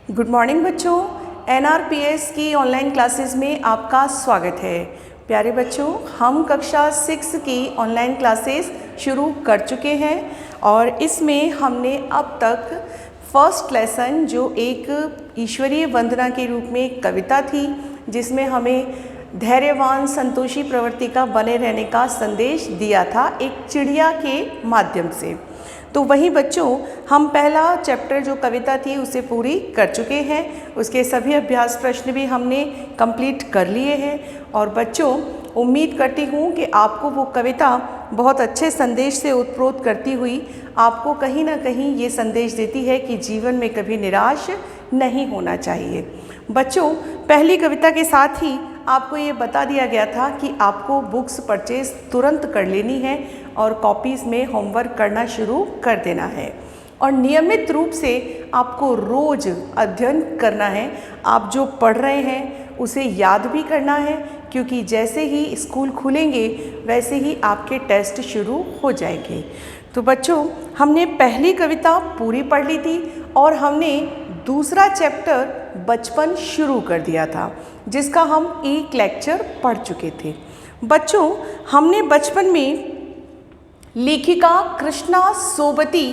Good morning बच्चों, एनआरपीएस की online classes में आपका स्वागत है। प्यारे बच्चों, हम कक्षा 6 की ऑनलाइन क्लासेस शुरू कर चुके हैं और इसमें हमने अब तक फर्स्ट लेसन जो एक ईश्वरीय वंदना के रूप में एक कविता थी, जिसमें हमें धैर्यवान संतोषी प्रवृत्ति का बने रहने का संदेश दिया था एक चिड़िया के माध्यम से। तो वही बच्चों, हम पहला चैप्टर जो कविता थी उसे पूरी कर चुके हैं। उसके सभी अभ्यास प्रश्न भी हमने कंप्लीट कर लिए हैं और बच्चों, उम्मीद करती हूँ कि आपको वो कविता बहुत अच्छे संदेश से उत्प्रोत करती हुई आपको कहीं ना कहीं ये संदेश देती है कि जीवन में कभी निराश नहीं होना चाहिए। बच्चों, पहली कविता के साथ ही आपको ये बता दिया गया था कि आपको बुक्स परचेज तुरंत कर लेनी है और कॉपीज़ में होमवर्क करना शुरू कर देना है और नियमित रूप से आपको रोज़ अध्ययन करना है। आप जो पढ़ रहे हैं उसे याद भी करना है, क्योंकि जैसे ही स्कूल खुलेंगे वैसे ही आपके टेस्ट शुरू हो जाएंगे। तो बच्चों, हमने पहली कविता पूरी पढ़ ली थी और हमने दूसरा चैप्टर बचपन शुरू कर दिया था, जिसका हम एक लेक्चर पढ़ चुके थे। बच्चों, हमने बचपन में लेखिका कृष्णा सोबती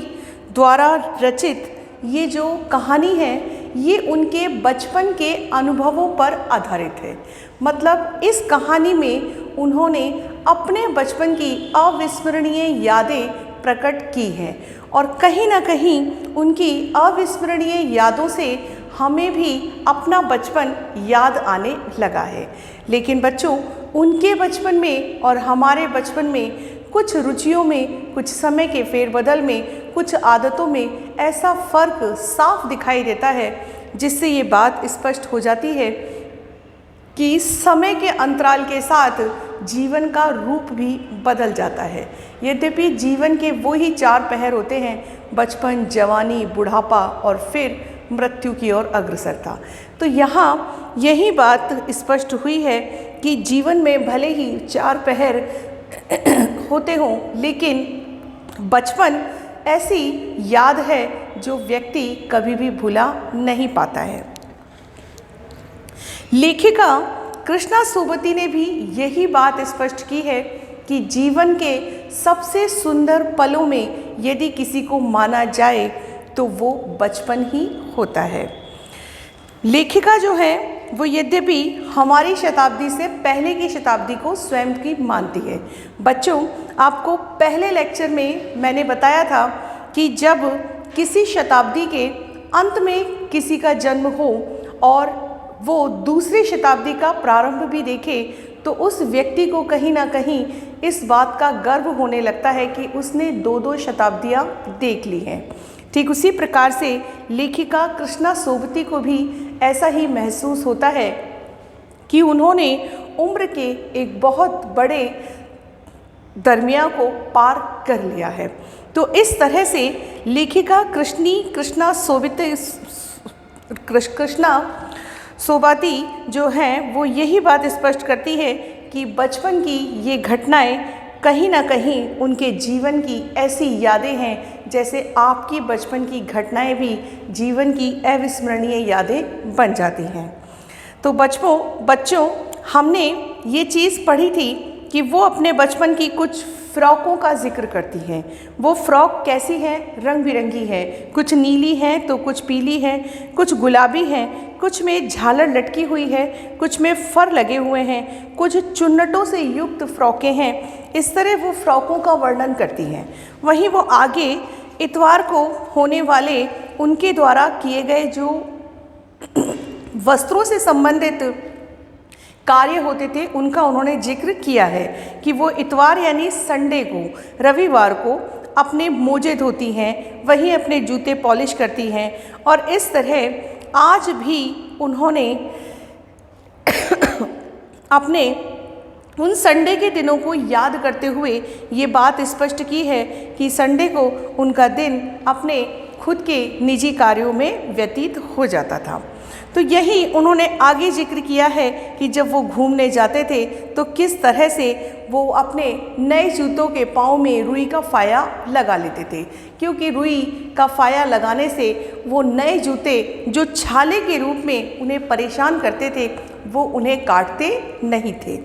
द्वारा रचित ये जो कहानी है, ये उनके बचपन के अनुभवों पर आधारित है। मतलब इस कहानी में उन्होंने अपने बचपन की अविस्मरणीय यादें प्रकट की हैं और कहीं ना कहीं उनकी अविस्मरणीय यादों से हमें भी अपना बचपन याद आने लगा है। लेकिन बच्चों, उनके बचपन में और हमारे बचपन में कुछ रुचियों में, कुछ समय के फेरबदल में, कुछ आदतों में ऐसा फ़र्क साफ दिखाई देता है, जिससे ये बात स्पष्ट हो जाती है कि समय के अंतराल के साथ जीवन का रूप भी बदल जाता है। यद्यपि जीवन के वो ही 4 पहर होते हैं, बचपन, जवानी, बुढ़ापा और फिर मृत्यु की ओर अग्रसरता। तो यहाँ यही बात स्पष्ट हुई है कि जीवन में भले ही 4 पहर होते हों, लेकिन बचपन ऐसी याद है जो व्यक्ति कभी भी भुला नहीं पाता है। लेखिका कृष्णा सोबती ने भी यही बात स्पष्ट की है कि जीवन के सबसे सुंदर पलों में यदि किसी को माना जाए तो वो बचपन ही होता है। लेखिका जो है वो यद्यपि हमारी शताब्दी से पहले की शताब्दी को स्वयं की मानती है। बच्चों, आपको पहले लेक्चर में मैंने बताया था कि जब किसी शताब्दी के अंत में किसी का जन्म हो और वो दूसरी शताब्दी का प्रारंभ भी देखे, तो उस व्यक्ति को कहीं ना कहीं इस बात का गर्व होने लगता है कि उसने 2-2 शताब्दियाँ देख ली हैं। ठीक उसी प्रकार से लेखिका कृष्णा सोबती को भी ऐसा ही महसूस होता है कि उन्होंने उम्र के एक बहुत बड़े दरमिया को पार कर लिया है। तो इस तरह से लेखिका कृष्णा सोबती जो हैं वो यही बात स्पष्ट करती है कि बचपन की ये घटनाएं कहीं ना कहीं उनके जीवन की ऐसी यादें हैं जैसे आपकी बचपन की घटनाएं भी जीवन की अविस्मरणीय यादें बन जाती हैं। तो बच्चों, हमने ये चीज़ पढ़ी थी कि वो अपने बचपन की कुछ फ़्रॉकों का जिक्र करती हैं। वो फ़्रॉक कैसी हैं? रंग बिरंगी है, कुछ नीली हैं तो कुछ पीली हैं, कुछ गुलाबी हैं, कुछ में झालर लटकी हुई है, कुछ में फर लगे हुए हैं, कुछ चुन्नटों से युक्त फ़्रॉकें हैं। इस तरह वो फ़्रॉकों का वर्णन करती हैं। वहीं वो आगे इतवार को होने वाले उनके द्वारा किए गए जो वस्त्रों से संबंधित कार्य होते थे उनका उन्होंने जिक्र किया है कि वो इतवार यानी संडे को, रविवार को अपने मोजे धोती हैं, वहीं अपने जूते पॉलिश करती हैं और इस तरह आज भी उन्होंने अपने उन संडे के दिनों को याद करते हुए ये बात स्पष्ट की है कि संडे को उनका दिन अपने खुद के निजी कार्यों में व्यतीत हो जाता था। तो यही उन्होंने आगे जिक्र किया है कि जब वो घूमने जाते थे तो किस तरह से वो अपने नए जूतों के पाँव में रुई का फाया लगा लेते थे, क्योंकि रुई का फाया लगाने से वो नए जूते जो छाले के रूप में उन्हें परेशान करते थे वो उन्हें काटते नहीं थे।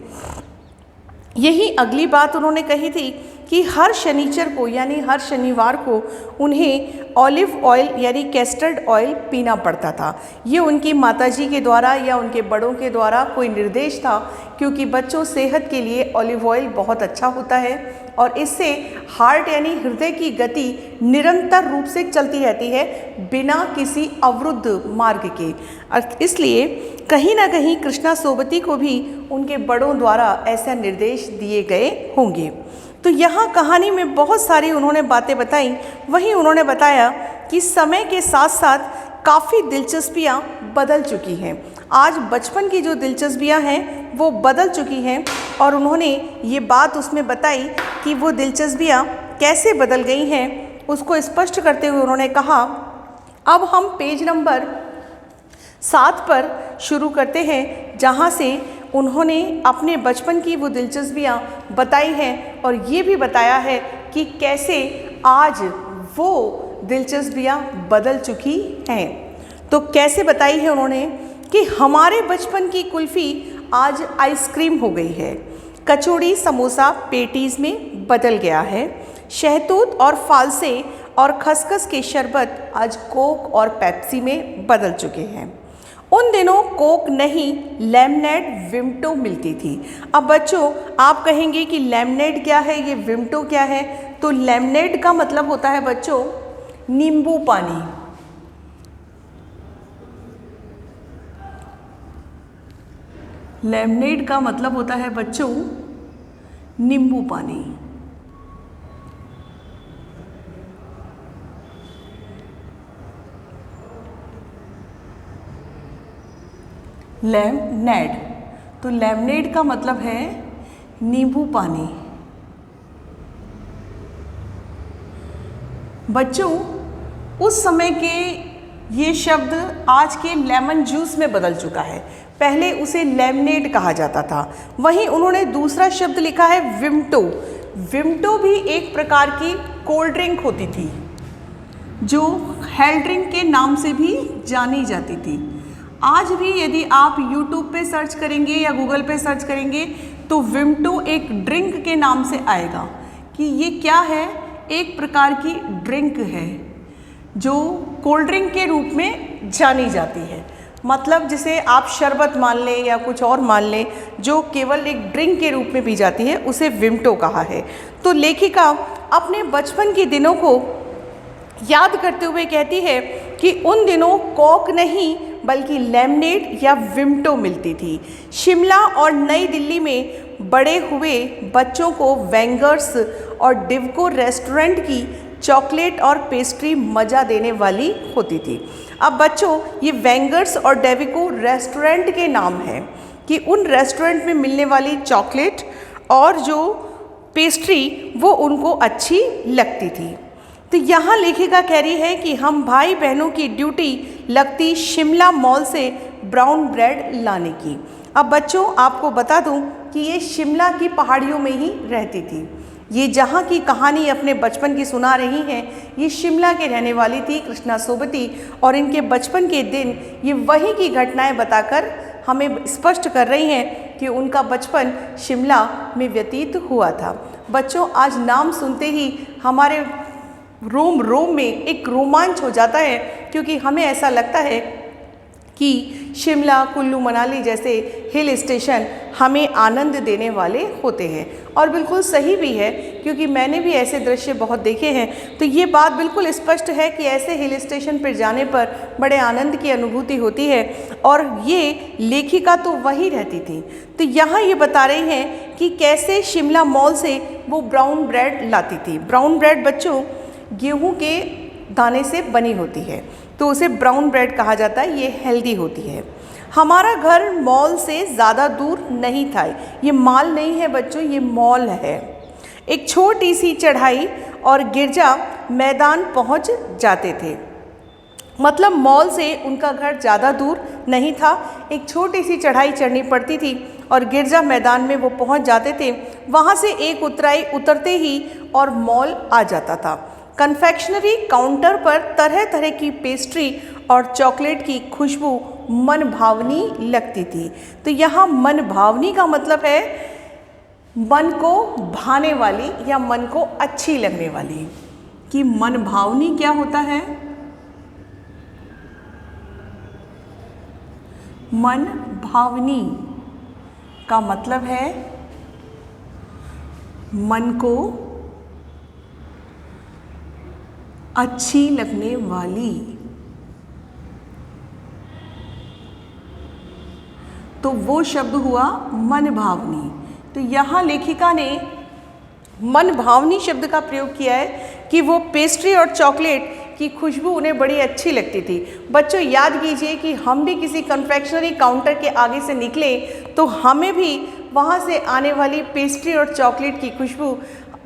यही अगली बात उन्होंने कही थी कि हर शनिचर को यानी हर शनिवार को उन्हें ऑलिव ऑयल यानी कैस्टर्ड ऑयल पीना पड़ता था। ये उनकी माताजी के द्वारा या उनके बड़ों के द्वारा कोई निर्देश था, क्योंकि बच्चों सेहत के लिए ऑलिव ऑयल बहुत अच्छा होता है और इससे हार्ट यानी हृदय की गति निरंतर रूप से चलती रहती है बिना किसी अवरुद्ध मार्ग के। इसलिए कहीं ना कहीं कृष्णा सोबती को भी उनके बड़ों द्वारा ऐसा निर्देश दिए गए होंगे। तो यहाँ कहानी में बहुत सारी उन्होंने बातें बताई। वहीं उन्होंने बताया कि समय के साथ साथ काफ़ी दिलचस्पियाँ बदल चुकी हैं। आज बचपन की जो दिलचस्पियाँ हैं वो बदल चुकी हैं और उन्होंने ये बात उसमें बताई कि वो दिलचस्पियाँ कैसे बदल गई हैं। उसको स्पष्ट करते हुए उन्होंने कहा, अब हम पेज नंबर 7 पर शुरू करते हैं, जहाँ से उन्होंने अपने बचपन की वो दिलचस्पियाँ बताई हैं और ये भी बताया है कि कैसे आज वो दिलचस्पियाँ बदल चुकी हैं। तो कैसे बताई है उन्होंने कि हमारे बचपन की कुल्फ़ी आज आइसक्रीम हो गई है, कचौड़ी समोसा पेटीज़ में बदल गया है, शहतूत और फालसे और खसखस के शरबत आज कोक और पेप्सी में बदल चुके हैं। उन दिनों कोक नहीं लेमनेड विम्टो मिलती थी। अब बच्चों आप कहेंगे कि लेमनेड क्या है, ये विम्टो क्या है? तो लेमनेड का मतलब होता है बच्चों नींबू पानी। लेमनेड का मतलब होता है बच्चों नींबू पानी। लेमनेड, तो लेमनेड का मतलब है नींबू पानी। बच्चों उस समय के ये शब्द आज के लेमन जूस में बदल चुका है। पहले उसे लेमनेड कहा जाता था। वहीं उन्होंने दूसरा शब्द लिखा है विम्टो। विम्टो भी एक प्रकार की कोल्ड ड्रिंक होती थी जो हेल्थ ड्रिंक के नाम से भी जानी जाती थी। आज भी यदि आप YouTube पे सर्च करेंगे या गूगल पे सर्च करेंगे तो विम्टो एक ड्रिंक के नाम से आएगा कि ये क्या है, एक प्रकार की ड्रिंक है जो कोल्ड ड्रिंक के रूप में जानी जाती है। मतलब जिसे आप शरबत मान लें या कुछ और मान लें, जो केवल एक ड्रिंक के रूप में पी जाती है, उसे विम्टो कहा है। तो लेखिका अपने बचपन के दिनों को याद करते हुए कहती है कि उन दिनों कोक नहीं बल्कि लेमनेड या विम्टो मिलती थी। शिमला और नई दिल्ली में बड़े हुए बच्चों को वेंगर्स और डिवको रेस्टोरेंट की चॉकलेट और पेस्ट्री मज़ा देने वाली होती थी। अब बच्चों ये वेंगर्स और डेविको रेस्टोरेंट के नाम हैं कि उन रेस्टोरेंट में मिलने वाली चॉकलेट और जो पेस्ट्री वो उनको अच्छी लगती थी। तो यहाँ लेखिका कह रही है कि हम भाई बहनों की ड्यूटी लगती शिमला मॉल से ब्राउन ब्रेड लाने की। अब बच्चों आपको बता दूं कि ये शिमला की पहाड़ियों में ही रहती थी। ये जहाँ की कहानी अपने बचपन की सुना रही हैं, ये शिमला के रहने वाली थी कृष्णा सोबती, और इनके बचपन के दिन ये वहीं की घटनाएं बताकर हमें स्पष्ट कर रही हैं कि उनका बचपन शिमला में व्यतीत हुआ था। बच्चों आज नाम सुनते ही हमारे रोम रोम में एक रोमांच हो जाता है, क्योंकि हमें ऐसा लगता है कि शिमला कुल्लू मनाली जैसे हिल स्टेशन हमें आनंद देने वाले होते हैं। और बिल्कुल सही भी है, क्योंकि मैंने भी ऐसे दृश्य बहुत देखे हैं। तो ये बात बिल्कुल स्पष्ट है कि ऐसे हिल स्टेशन पर जाने पर बड़े आनंद की अनुभूति होती है, और ये लेखिका तो वहीं रहती थी। तो यहाँ ये बता रही हैं कि कैसे शिमला मॉल से वो ब्राउन ब्रेड लाती थी। ब्राउन ब्रेड बच्चों गेहूं के दाने से बनी होती है, तो उसे ब्राउन ब्रेड कहा जाता है। ये हेल्दी होती है। हमारा घर मॉल से ज़्यादा दूर नहीं था। ये मॉल नहीं है बच्चों, ये मॉल है। एक छोटी सी चढ़ाई और गिरजा मैदान पहुंच जाते थे। मतलब मॉल से उनका घर ज़्यादा दूर नहीं था, एक छोटी सी चढ़ाई चढ़नी पड़ती थी और गिरजा मैदान में वो पहुंच जाते थे। वहां से एक उतराई उतरते ही और मॉल आ जाता था। कन्फेक्शनरी काउंटर पर तरह तरह की पेस्ट्री और चॉकलेट की खुशबू मन भावनी लगती थी। तो यहाँ मन भावनी का मतलब है मन को भाने वाली या मन को अच्छी लगने वाली। कि मन भावनी क्या होता है? मन भावनी का मतलब है मन को अच्छी लगने वाली। तो वो शब्द हुआ मन भावनी। तो यहाँ लेखिका ने मन भावनी शब्द का प्रयोग किया है कि वो पेस्ट्री और चॉकलेट की खुशबू उन्हें बड़ी अच्छी लगती थी। बच्चों याद कीजिए कि हम भी किसी कन्फेक्शनरी काउंटर के आगे से निकले तो हमें भी वहाँ से आने वाली पेस्ट्री और चॉकलेट की खुशबू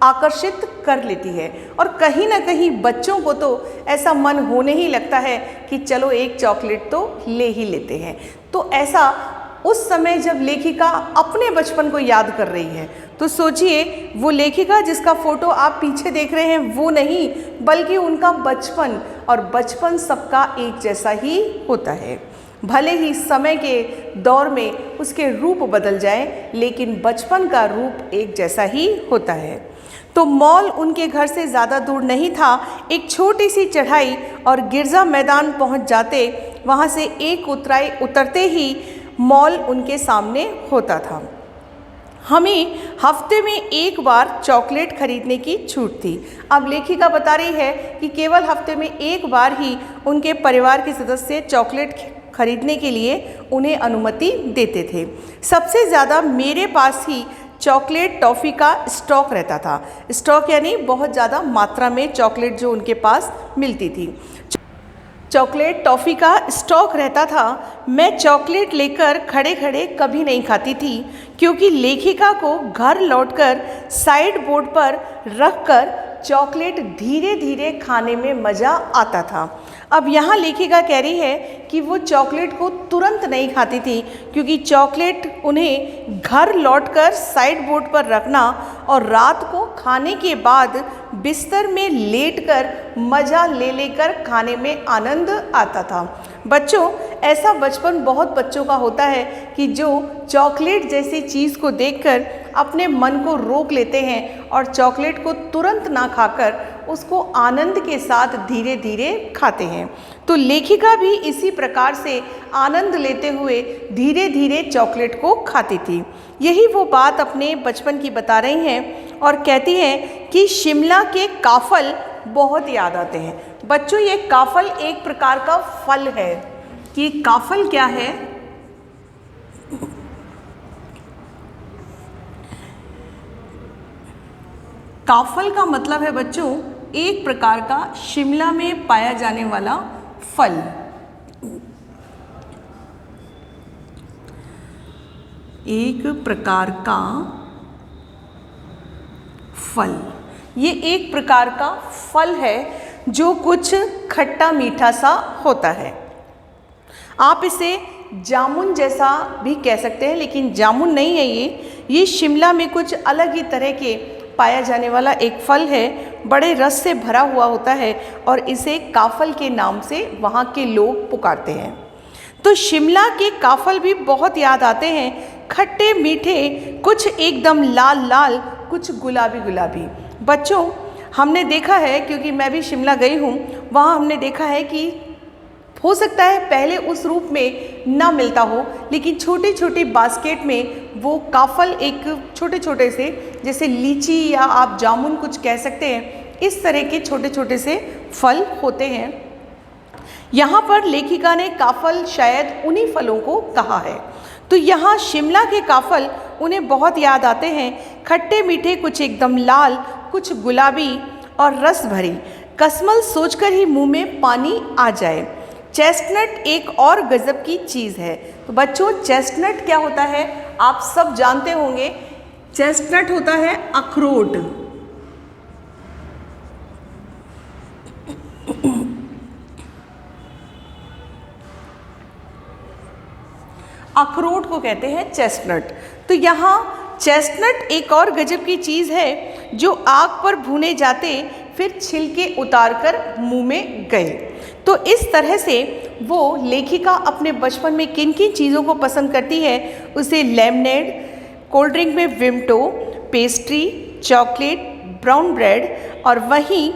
आकर्षित कर लेती है और कहीं ना कहीं बच्चों को तो ऐसा मन होने ही लगता है कि चलो एक चॉकलेट तो ले ही लेते हैं। तो ऐसा उस समय जब लेखिका अपने बचपन को याद कर रही है तो सोचिए वो लेखिका जिसका फोटो आप पीछे देख रहे हैं वो नहीं बल्कि उनका बचपन, और बचपन सबका एक जैसा ही होता है। भले ही समय के दौर में उसके रूप बदल जाए लेकिन बचपन का रूप एक जैसा ही होता है। तो मॉल उनके घर से ज़्यादा दूर नहीं था, एक छोटी सी चढ़ाई और गिरजा मैदान पहुंच जाते। वहां से एक उतराई उतरते ही मॉल उनके सामने होता था। हमें हफ्ते में एक बार चॉकलेट खरीदने की छूट थी। अब लेखिका बता रही है कि केवल हफ्ते में एक बार ही उनके परिवार के सदस्य चॉकलेट खरीदने के लिए उन्हें अनुमति देते थे। सबसे ज़्यादा मेरे पास ही चॉकलेट टॉफ़ी का स्टॉक रहता था। स्टॉक यानी बहुत ज़्यादा मात्रा में चॉकलेट जो उनके पास मिलती थी। चॉकलेट टॉफ़ी का स्टॉक रहता था। मैं चॉकलेट लेकर खड़े खड़े कभी नहीं खाती थी क्योंकि लेखिका को घर लौटकर साइड बोर्ड पर रखकर चॉकलेट धीरे धीरे खाने में मज़ा आता था। अब यहाँ लेखिका कह रही है कि वो चॉकलेट को तुरंत नहीं खाती थी क्योंकि चॉकलेट उन्हें घर लौटकर साइड बोर्ड पर रखना और रात को खाने के बाद बिस्तर में लेटकर मज़ा ले लेकर खाने में आनंद आता था। बच्चों ऐसा बचपन बहुत बच्चों का होता है कि जो चॉकलेट जैसी चीज़ को देखकर अपने मन को रोक लेते हैं और चॉकलेट को तुरंत ना खाकर उसको आनंद के साथ धीरे धीरे खाते हैं। तो लेखिका भी इसी प्रकार से आनंद लेते हुए धीरे धीरे चॉकलेट को खाती थी। यही वो बात अपने बचपन की बता रही हैं और कहती हैं कि शिमला के काफल बहुत याद आते हैं। बच्चों ये काफल एक प्रकार का फल है। कि काफल क्या है? काफल का मतलब है बच्चों एक प्रकार का शिमला में पाया जाने वाला फल। एक प्रकार का फल, ये एक प्रकार का फल है जो कुछ खट्टा मीठा सा होता है। आप इसे जामुन जैसा भी कह सकते हैं लेकिन जामुन नहीं है ये शिमला में कुछ अलग ही तरह के पाया जाने वाला एक फल है। बड़े रस से भरा हुआ होता है और इसे काफल के नाम से वहाँ के लोग पुकारते हैं। तो शिमला के काफल भी बहुत याद आते हैं, खट्टे मीठे, कुछ एकदम लाल लाल, कुछ गुलाबी गुलाबी। बच्चों हमने देखा है, क्योंकि मैं भी शिमला गई हूँ, वहाँ हमने देखा है कि हो सकता है पहले उस रूप में ना मिलता हो लेकिन छोटी छोटी बास्केट में वो काफल एक छोटे छोटे से, जैसे लीची या आप जामुन कुछ कह सकते हैं, इस तरह के छोटे छोटे से फल होते हैं। यहाँ पर लेखिका ने काफल शायद उन्हीं फलों को कहा है। तो यहाँ शिमला के काफल उन्हें बहुत याद आते हैं, खट्टे मीठे, कुछ एकदम लाल, कुछ गुलाबी और रस भरी। कसमल सोचकर ही मुंह में पानी आ जाए। चेस्टनट एक और गजब की चीज़ है। तो बच्चों चेस्टनट क्या होता है आप सब जानते होंगे। चेस्टनट होता है अखरोट। अखरोट को कहते हैं चेस्टनट। तो यहाँ चेस्टनट एक और गजब की चीज़ है जो आग पर भुने जाते फिर छिलके उतारकर मुंह में गए। तो इस तरह से वो लेखिका अपने बचपन में किन किन चीज़ों को पसंद करती है, उसे लेमनेड, कोल्ड ड्रिंक में विमटो, पेस्ट्री, चॉकलेट, ब्राउन ब्रेड और वहीं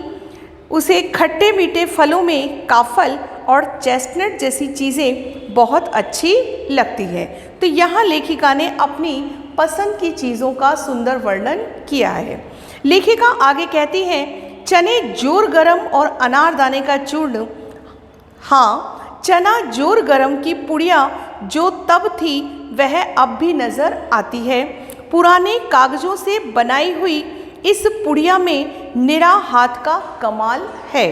उसे खट्टे मीठे फलों में काफल और चेस्टनट जैसी चीज़ें बहुत अच्छी लगती है। तो यहाँ लेखिका ने अपनी पसंद की चीज़ों का सुंदर वर्णन किया है। लेखिका आगे कहती हैं, चने जोर गरम और अनारदाने का चूर्ण। हाँ, चना जोर गरम की पुड़िया जो तब थी वह अब भी नज़र आती है। पुराने कागज़ों से बनाई हुई इस पुड़िया में निरा हाथ का कमाल है।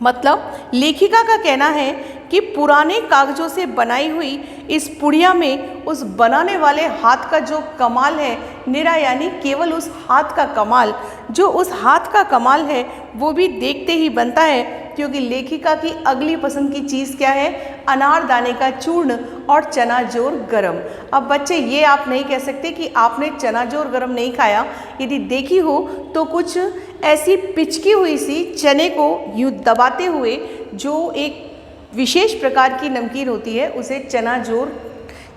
मतलब लेखिका का कहना है कि पुराने कागज़ों से बनाई हुई इस पुड़िया में उस बनाने वाले हाथ का जो कमाल है, निरा यानी केवल उस हाथ का कमाल, जो उस हाथ का कमाल है वो भी देखते ही बनता है, क्योंकि लेखिका की अगली पसंद की चीज़ क्या है, अनारदाने का चूर्ण और चना जोर गरम। अब बच्चे ये आप नहीं कह सकते कि आपने चना जोर गरम नहीं खाया, यदि देखी हो तो कुछ ऐसी पिचकी हुई सी चने को यूँ दबाते हुए जो एक विशेष प्रकार की नमकीन होती है उसे चना जोर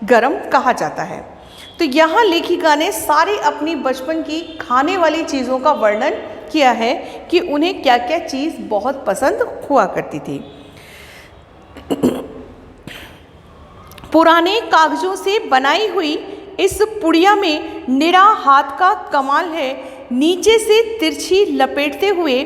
गरम कहा जाता है। तो यहाँ लेखिका ने सारी अपनी बचपन की खाने वाली चीज़ों का वर्णन किया है कि उन्हें क्या क्या चीज़ बहुत पसंद हुआ करती थी। पुराने कागज़ों से बनाई हुई इस पुड़िया में निरा हाथ का कमाल है, नीचे से तिरछी लपेटते हुए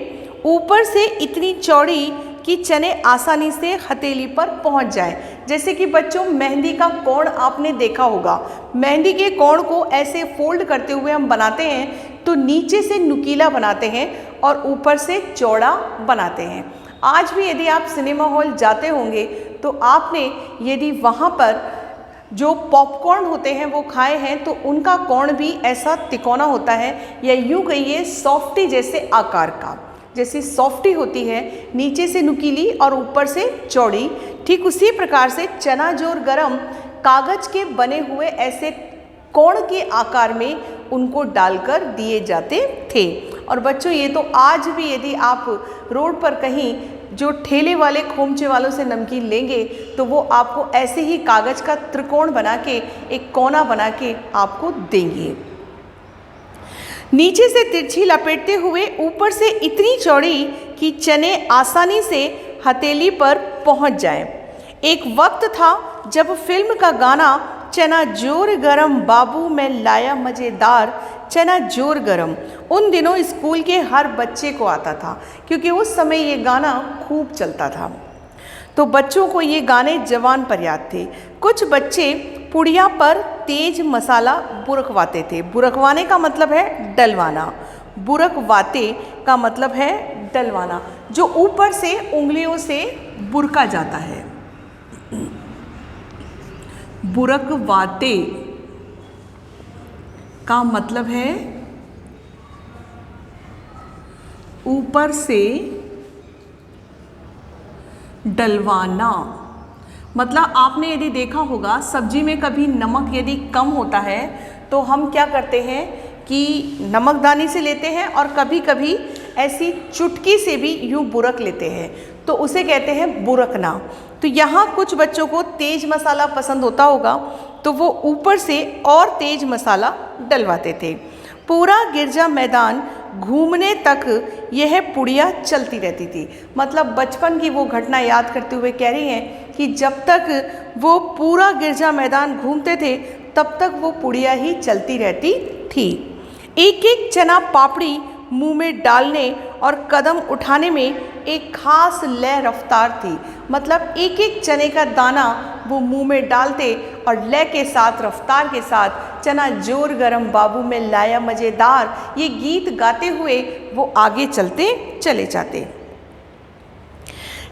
ऊपर से इतनी चौड़ी कि चने आसानी से हथेली पर पहुंच जाए। जैसे कि बच्चों मेहंदी का कोण आपने देखा होगा, मेहंदी के कोण को ऐसे फोल्ड करते हुए हम बनाते हैं तो नीचे से नुकीला बनाते हैं और ऊपर से चौड़ा बनाते हैं। आज भी यदि आप सिनेमा हॉल जाते होंगे तो आपने यदि वहाँ पर जो पॉपकॉर्न होते हैं वो खाए हैं तो उनका कोण भी ऐसा तिकोना होता है, या यूँ कहिए सॉफ्टी जैसे आकार का। जैसी सॉफ्टी होती है नीचे से नुकीली और ऊपर से चौड़ी, ठीक उसी प्रकार से चना जोर गरम कागज़ के बने हुए ऐसे कोण के आकार में उनको डालकर दिए जाते थे। और बच्चों ये तो आज भी यदि आप रोड पर कहीं जो ठेले वाले खोमचे वालों से नमकीन लेंगे तो वो आपको ऐसे ही कागज़ का त्रिकोण बना के एक कोना बना के आपको देंगे। नीचे से तिरछी लपेटते हुए ऊपर से इतनी चौड़ी कि चने आसानी से हथेली पर पहुंच जाए। एक वक्त था जब फिल्म का गाना चना जोर गरम बाबू मैं लाया मज़ेदार चना जोर गरम उन दिनों स्कूल के हर बच्चे को आता था, क्योंकि उस समय ये गाना खूब चलता था। तो बच्चों को ये गाने जवान पर याद थे। कुछ बच्चे पुड़िया पर तेज मसाला बुरकवाते थे। बुरकवाने का मतलब है डलवाना, बुरकवाते का मतलब है डलवाना, जो ऊपर से उंगलियों से बुरका जाता है। बुरकवाते का मतलब है ऊपर से डलवाना। मतलब आपने यदि देखा होगा सब्जी में कभी नमक यदि कम होता है तो हम क्या करते हैं कि नमकदानी से लेते हैं और कभी कभी ऐसी चुटकी से भी यूँ बुरक लेते हैं, तो उसे कहते हैं बुरकना। तो यहाँ कुछ बच्चों को तेज मसाला पसंद होता होगा तो वो ऊपर से और तेज मसाला डलवाते थे। पूरा गिरजा मैदान घूमने तक यह पुड़िया चलती रहती थी। मतलब बचपन की वो घटना याद करते हुए कह रही हैं कि जब तक वो पूरा गिरजा मैदान घूमते थे तब तक वो पुड़िया ही चलती रहती थी। एक एक चना पापड़ी मुंह में डालने और कदम उठाने में एक खास लय रफ्तार थी। मतलब एक एक चने का दाना वो मुंह में डालते और लय के साथ, रफ्तार के साथ चना जोर गरम बाबू में लाया मज़ेदार ये गीत गाते हुए वो आगे चलते चले जाते।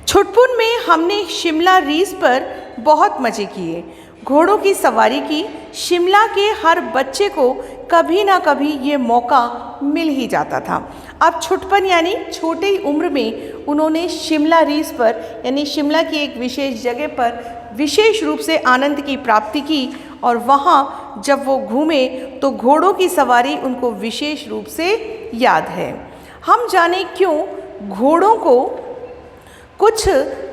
छुटपुन में हमने शिमला रीस पर बहुत मज़े किए, घोड़ों की सवारी की। शिमला के हर बच्चे को कभी ना कभी ये मौका मिल ही जाता था। अब छुटपन यानी छोटी उम्र में उन्होंने शिमला रीस पर यानी शिमला की एक विशेष जगह पर विशेष रूप से आनंद की प्राप्ति की और वहाँ जब वो घूमे तो घोड़ों की सवारी उनको विशेष रूप से याद है। हम जाने क्यों घोड़ों को कुछ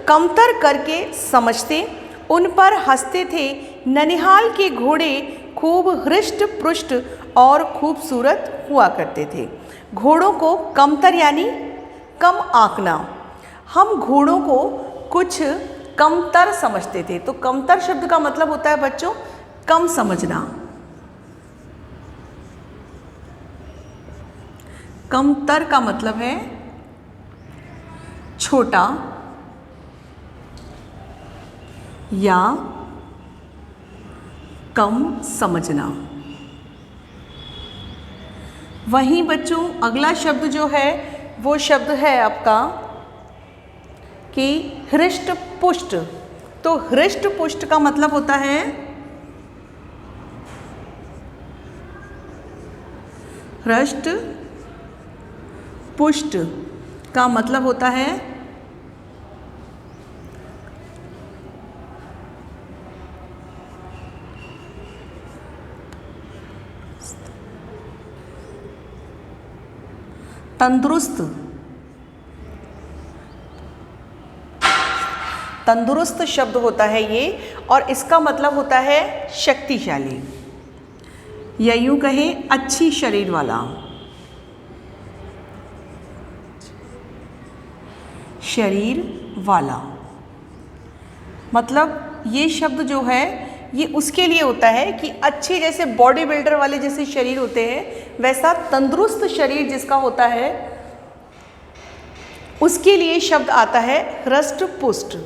कमतर करके समझते, उन पर हंसते थे। ननिहाल के घोड़े खूब हृष्ट पुष्ट और खूबसूरत हुआ करते थे। घोड़ों को कमतर यानी कम आंकना। हम घोड़ों को कुछ कमतर समझते थे। तो कमतर शब्द का मतलब होता है बच्चों कम समझना। कमतर का मतलब है छोटा या कम समझना। वहीं बच्चों अगला शब्द जो है वो शब्द है आपका कि हृष्ट पुष्ट। तो हृष्ट पुष्ट का मतलब होता है हृष्ट पुष्ट का मतलब होता है तंदुरुस्त। तंदुरुस्त शब्द होता है ये और इसका मतलब होता है शक्तिशाली या यूं कहें अच्छी शरीर वाला। शरीर वाला मतलब ये शब्द जो है ये उसके लिए होता है कि अच्छे जैसे बॉडी बिल्डर वाले जैसे शरीर होते हैं वैसा तंदुरुस्त शरीर जिसका होता है उसके लिए शब्द आता है हृष्ट पुष्ट।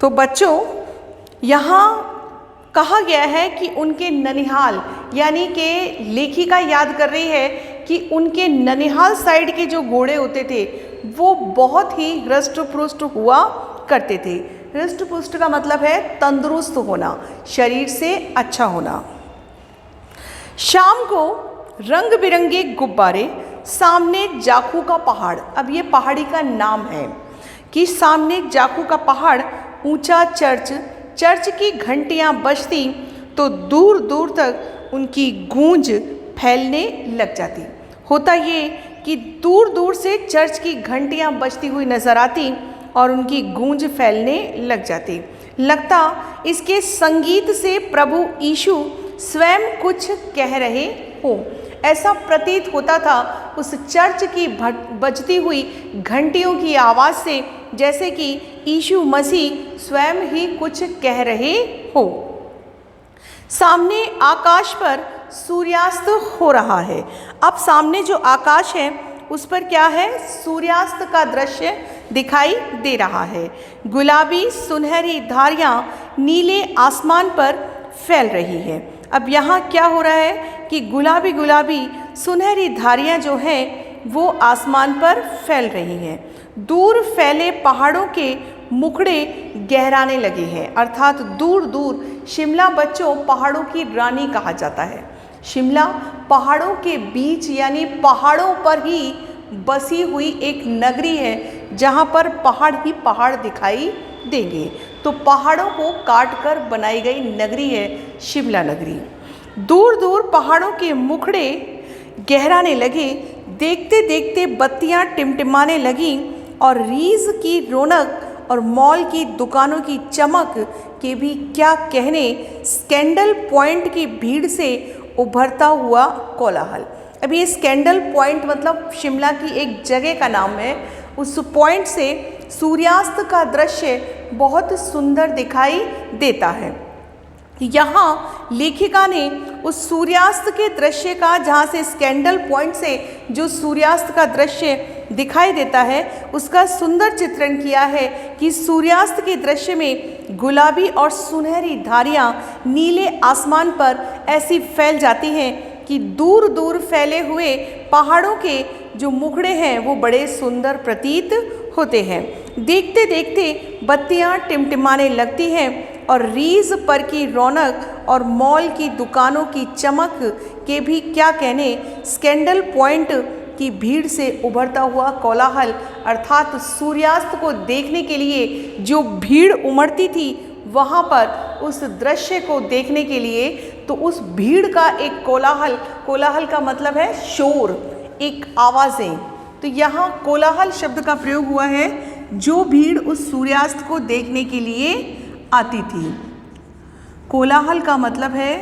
तो बच्चों यहाँ कहा गया है कि उनके ननिहाल यानी कि लेखिका याद कर रही है कि उनके ननिहाल साइड के जो घोड़े होते थे वो बहुत ही हृष्ट पुष्ट हुआ करते थे। हृष्ट पुष्ट का मतलब है तंदुरुस्त होना, शरीर से अच्छा होना। शाम को रंग बिरंगे गुब्बारे, सामने जाखू का पहाड़। अब ये पहाड़ी का नाम है कि सामने जाखू का पहाड़, ऊंचा चर्च, चर्च की घंटियां बजती तो दूर दूर तक उनकी गूंज फैलने लग जाती। होता ये कि दूर दूर से चर्च की घंटियां बजती हुई नजर आती और उनकी गूंज फैलने लग जाती। लगता इसके संगीत से प्रभु यीशु स्वयं कुछ कह रहे हो, ऐसा प्रतीत होता था उस चर्च की बजती हुई घंटियों की आवाज़ से, जैसे कि यीशु मसीह स्वयं ही कुछ कह रहे हो। सामने आकाश पर सूर्यास्त हो रहा है। अब सामने जो आकाश है उस पर क्या है, सूर्यास्त का दृश्य दिखाई दे रहा है। गुलाबी सुनहरी धारियां नीले आसमान पर फैल रही है। अब यहाँ क्या हो रहा है कि गुलाबी गुलाबी सुनहरी धारियां जो हैं वो आसमान पर फैल रही हैं। दूर फैले पहाड़ों के मुखड़े गहराने लगे हैं, अर्थात दूर दूर शिमला बच्चों पहाड़ों की रानी कहा जाता है। शिमला पहाड़ों के बीच यानी पहाड़ों पर ही बसी हुई एक नगरी है जहाँ पर पहाड़ ही पहाड़ दिखाई देंगे। तो पहाड़ों को काट कर बनाई गई नगरी है शिमला नगरी। दूर दूर पहाड़ों के मुखड़े गहराने लगे, देखते देखते बत्तियां टिमटिमाने लगीं और रीझ की रौनक और मॉल की दुकानों की चमक के भी क्या कहने, स्कैंडल पॉइंट की भीड़ से उभरता हुआ कोलाहल। अब ये स्कैंडल पॉइंट मतलब शिमला की एक जगह का नाम है। उस पॉइंट से सूर्यास्त का दृश्य बहुत सुंदर दिखाई देता है। यहाँ लेखिका ने उस सूर्यास्त के दृश्य का, जहाँ से स्कैंडल पॉइंट से जो सूर्यास्त का दृश्य दिखाई देता है उसका सुंदर चित्रण किया है कि सूर्यास्त के दृश्य में गुलाबी और सुनहरी धारियाँ नीले आसमान पर ऐसी फैल जाती हैं कि दूर दूर फैले हुए पहाड़ों के जो मुखड़े हैं वो बड़े सुंदर प्रतीत होते हैं। देखते देखते बत्तियां टिमटिमाने लगती हैं और रीझ पर की रौनक और मॉल की दुकानों की चमक के भी क्या कहने, स्कैंडल पॉइंट कि भीड़ से उभरता हुआ कोलाहल अर्थात सूर्यास्त को देखने के लिए जो भीड़ उमड़ती थी, वहाँ पर उस दृश्य को देखने के लिए तो उस भीड़ का एक कोलाहल, कोलाहल का मतलब है शोर, एक आवाज़ें, तो यहाँ कोलाहल शब्द का प्रयोग हुआ है, जो भीड़ उस सूर्यास्त को देखने के लिए आती थी। कोलाहल का मतलब है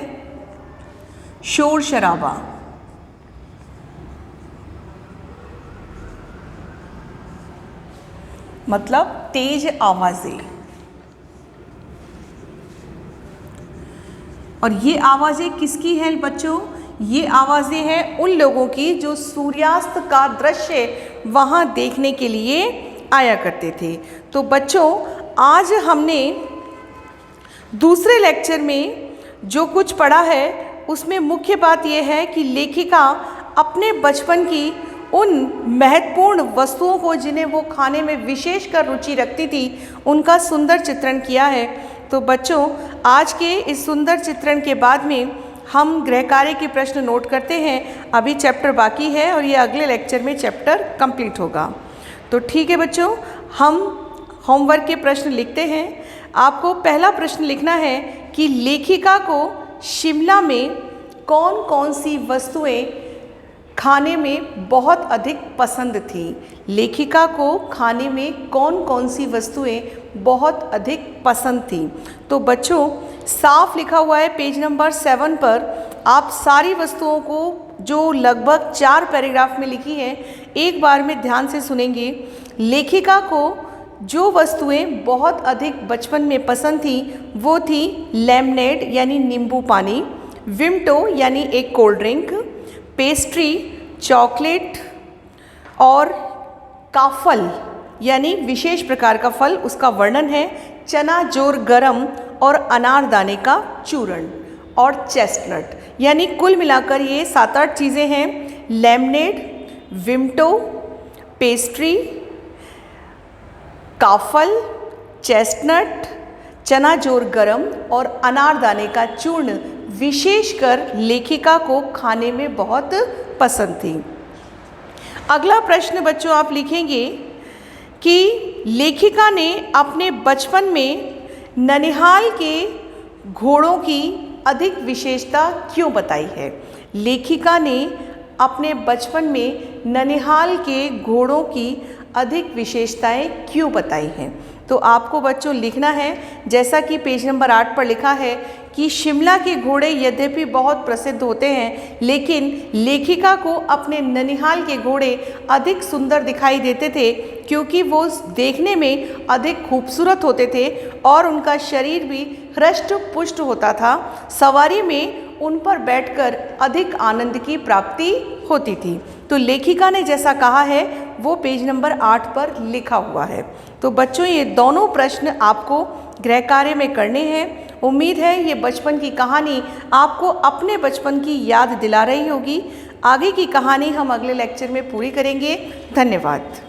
शोर शराबा। मतलब तेज आवाज़ें। और ये आवाज़ें किसकी हैं बच्चों? ये आवाज़ें हैं उन लोगों की जो सूर्यास्त का दृश्य वहाँ देखने के लिए आया करते थे। तो बच्चों, आज हमने दूसरे लेक्चर में जो कुछ पढ़ा है उसमें मुख्य बात यह है कि लेखिका अपने बचपन की उन महत्वपूर्ण वस्तुओं को, जिन्हें वो खाने में विशेषकर रुचि रखती थी, उनका सुंदर चित्रण किया है। तो बच्चों, आज के इस सुंदर चित्रण के बाद में हम गृह कार्य के प्रश्न नोट करते हैं। अभी चैप्टर बाकी है और ये अगले लेक्चर में चैप्टर कंप्लीट होगा। तो ठीक है बच्चों, हम होमवर्क के प्रश्न लिखते हैं। आपको पहला प्रश्न लिखना है कि लेखिका को शिमला में कौन कौन सी वस्तुएं खाने में बहुत अधिक पसंद थी। लेखिका को खाने में कौन कौन सी वस्तुएं बहुत अधिक पसंद थी। तो बच्चों, साफ लिखा हुआ है पेज नंबर 7 पर। आप सारी वस्तुओं को जो लगभग 4 पैराग्राफ में लिखी हैं, एक बार में ध्यान से सुनेंगे। लेखिका को जो वस्तुएं बहुत अधिक बचपन में पसंद थी वो थी लेमनेड यानी नींबू पानी, विमटो यानी एक कोल्ड ड्रिंक, पेस्ट्री, चॉकलेट और काफल यानी विशेष प्रकार का फल, उसका वर्णन है, चना जोर गरम और अनारदाने का चूर्ण और चेस्टनट। यानी कुल मिलाकर ये 7-8 चीज़ें हैं। लेमनेड, विमटो, पेस्ट्री, काफल, चेस्टनट, चना जोर गरम और अनारदाने का चूर्ण विशेषकर लेखिका को खाने में बहुत पसंद थी। अगला प्रश्न बच्चों आप लिखेंगे कि लेखिका ने अपने बचपन में ननिहाल के घोड़ों की अधिक विशेषता क्यों बताई है। लेखिका ने अपने बचपन में ननिहाल के घोड़ों की अधिक विशेषताएं क्यों बताई हैं। तो आपको बच्चों लिखना है, जैसा कि पेज नंबर 8 पर लिखा है कि शिमला के घोड़े यद्यपि बहुत प्रसिद्ध होते हैं, लेकिन लेखिका को अपने ननिहाल के घोड़े अधिक सुंदर दिखाई देते थे क्योंकि वो देखने में अधिक खूबसूरत होते थे और उनका शरीर भी हृष्ट पुष्ट होता था। सवारी में उन पर बैठकर अधिक आनंद की प्राप्ति होती थी। तो लेखिका ने जैसा कहा है वो पेज नंबर 8 पर लिखा हुआ है। तो बच्चों, ये दोनों प्रश्न आपको गृह कार्य में करने हैं। उम्मीद है ये बचपन की कहानी आपको अपने बचपन की याद दिला रही होगी। आगे की कहानी हम अगले लेक्चर में पूरी करेंगे। धन्यवाद।